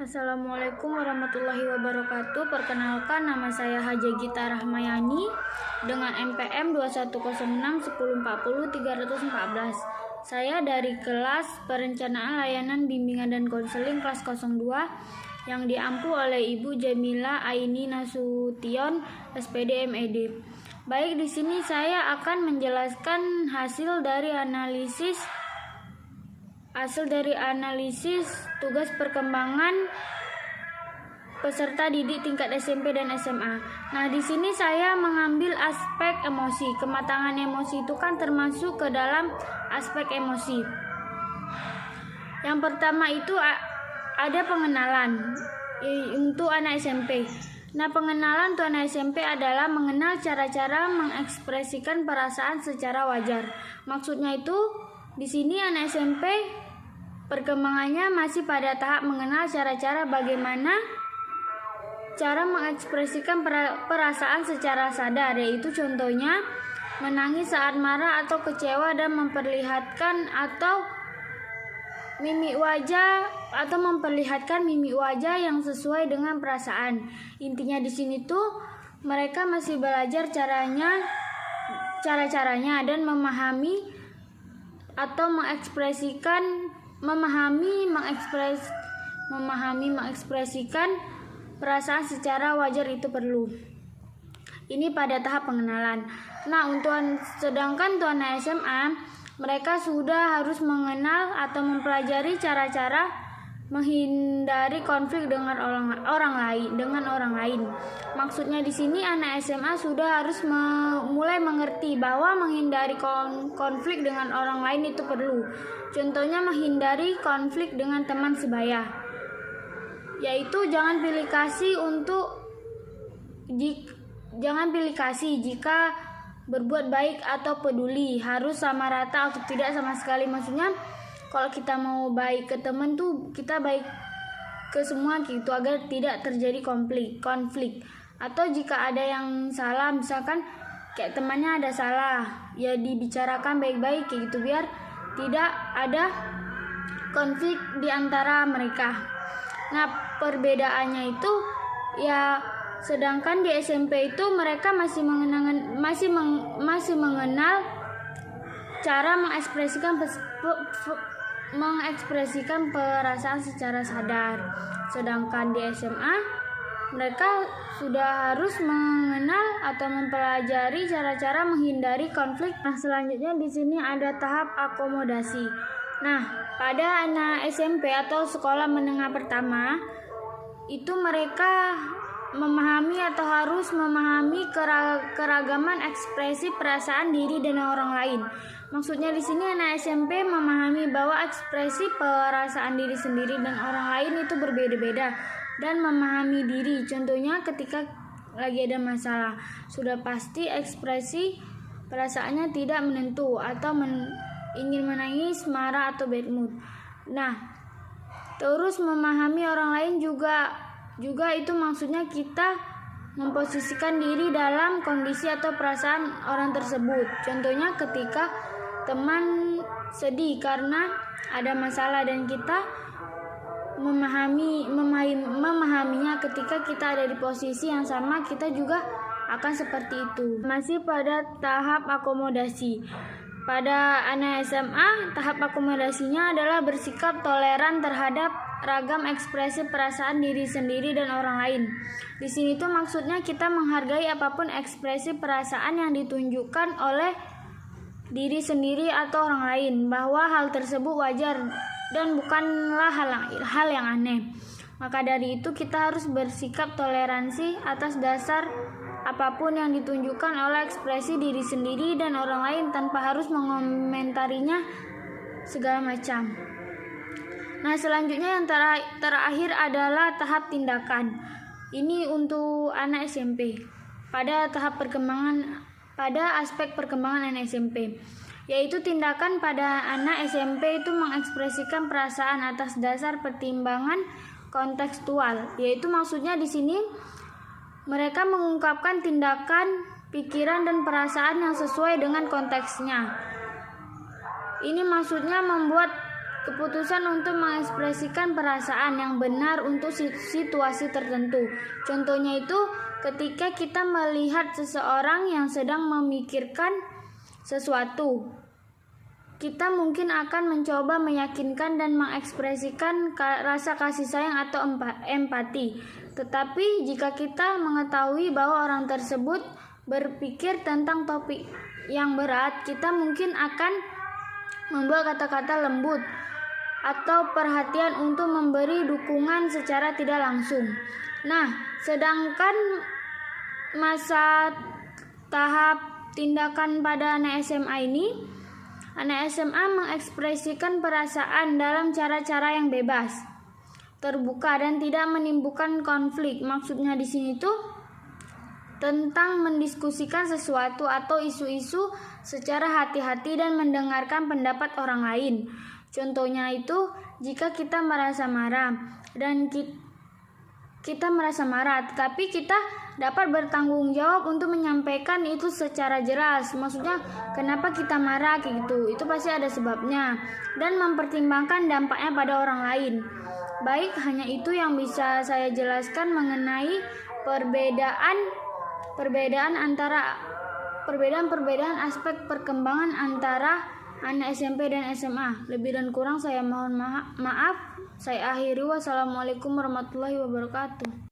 Assalamualaikum warahmatullahi wabarakatuh. Perkenalkan, nama saya Haja Gita Rahmayani dengan NPM 21061040-314. Saya dari kelas Perencanaan Layanan Bimbingan dan Konseling kelas 02 yang diampu oleh Ibu Jamila Aini Nasution, SPD MED. Baik, di sini saya akan menjelaskan hasil dari analisis tugas perkembangan peserta didik tingkat SMP dan SMA. Nah, di sini saya mengambil aspek emosi. Kematangan emosi itu kan termasuk ke dalam aspek emosi. Yang pertama itu ada pengenalan untuk anak SMP. Nah, pengenalan untuk anak SMP adalah mengenal cara-cara mengekspresikan perasaan secara wajar. Maksudnya itu di sini anak SMP perkembangannya masih pada tahap mengenal cara-cara bagaimana cara mengekspresikan perasaan secara sadar, yaitu contohnya menangis saat marah atau kecewa dan memperlihatkan memperlihatkan mimik wajah yang sesuai dengan perasaan. Intinya di sini tuh mereka masih belajar cara-caranya dan mengekspresikan perasaan secara wajar itu perlu. Ini pada tahap pengenalan. Nah, sedangkan untuk anak SMA, mereka sudah harus mengenal atau mempelajari cara-cara menghindari konflik dengan orang lain. Maksudnya di sini anak SMA sudah harus mulai mengerti bahwa menghindari konflik dengan orang lain itu perlu. Contohnya menghindari konflik dengan teman sebaya, yaitu jangan pilih kasih jika berbuat baik atau peduli, harus sama rata atau tidak sama sekali. Maksudnya kalau kita mau baik ke teman tuh kita baik ke semua gitu, agar tidak terjadi konflik. Atau jika ada yang salah, misalkan kayak temannya ada salah, ya dibicarakan baik-baik kayak gitu biar tidak ada konflik di antara mereka. Nah, perbedaannya itu ya, sedangkan di SMP itu mereka masih mengenal cara mengekspresikan perasaan secara sadar. Sedangkan di SMA mereka sudah harus mengenal atau mempelajari cara-cara menghindari konflik. Nah, selanjutnya di sini ada tahap akomodasi. Nah, pada anak SMP atau sekolah menengah pertama itu mereka harus memahami keragaman ekspresi perasaan diri dan orang lain. Maksudnya di sini anak SMP memahami bahwa ekspresi perasaan diri sendiri dan orang lain itu berbeda-beda dan memahami diri. Contohnya ketika lagi ada masalah, sudah pasti ekspresi perasaannya tidak menentu atau ingin menangis, marah atau bad mood. Nah, terus memahami orang lain juga itu maksudnya kita memposisikan diri dalam kondisi atau perasaan orang tersebut. Contohnya ketika teman sedih karena ada masalah dan kita memahaminya ketika kita ada di posisi yang sama, kita juga akan seperti itu. Masih pada tahap akomodasi. Pada anak SMA, tahap akomodasinya adalah bersikap toleran terhadap ragam ekspresi perasaan diri sendiri dan orang lain. Di sini tuh maksudnya kita menghargai apapun ekspresi perasaan yang ditunjukkan oleh diri sendiri atau orang lain, bahwa hal tersebut wajar dan bukanlah hal yang aneh. Maka dari itu kita harus bersikap toleransi atas dasar apapun yang ditunjukkan oleh ekspresi diri sendiri dan orang lain tanpa harus mengomentarinya segala macam. Nah, selanjutnya yang terakhir adalah tahap tindakan. Ini untuk anak SMP. Pada aspek perkembangan anak SMP, yaitu tindakan pada anak SMP itu mengekspresikan perasaan atas dasar pertimbangan kontekstual, yaitu maksudnya di sini mereka mengungkapkan tindakan, pikiran dan perasaan yang sesuai dengan konteksnya. Ini maksudnya membuat keputusan untuk mengekspresikan perasaan yang benar untuk situasi tertentu. Contohnya itu ketika kita melihat seseorang yang sedang memikirkan sesuatu, kita mungkin akan mencoba meyakinkan dan mengekspresikan rasa kasih sayang atau empati. Tetapi jika kita mengetahui bahwa orang tersebut berpikir tentang topik yang berat, kita mungkin akan membuat kata-kata lembut atau perhatian untuk memberi dukungan secara tidak langsung. Nah, sedangkan masa tahap tindakan pada anak SMA ini, anak SMA mengekspresikan perasaan dalam cara-cara yang bebas, terbuka, dan tidak menimbulkan konflik. Maksudnya di sini tuh tentang mendiskusikan sesuatu atau isu-isu secara hati-hati dan mendengarkan pendapat orang lain. Contohnya itu jika kita merasa marah dan kita merasa marah, tetapi kita dapat bertanggung jawab untuk menyampaikan itu secara jelas. Maksudnya kenapa kita marah kayak gitu, itu pasti ada sebabnya, dan mempertimbangkan dampaknya pada orang lain. Baik, hanya itu yang bisa saya jelaskan mengenai perbedaan aspek perkembangan antara anak SMP dan SMA. Lebih dan kurang saya mohon maaf. Saya akhiri. Wassalamualaikum warahmatullahi wabarakatuh.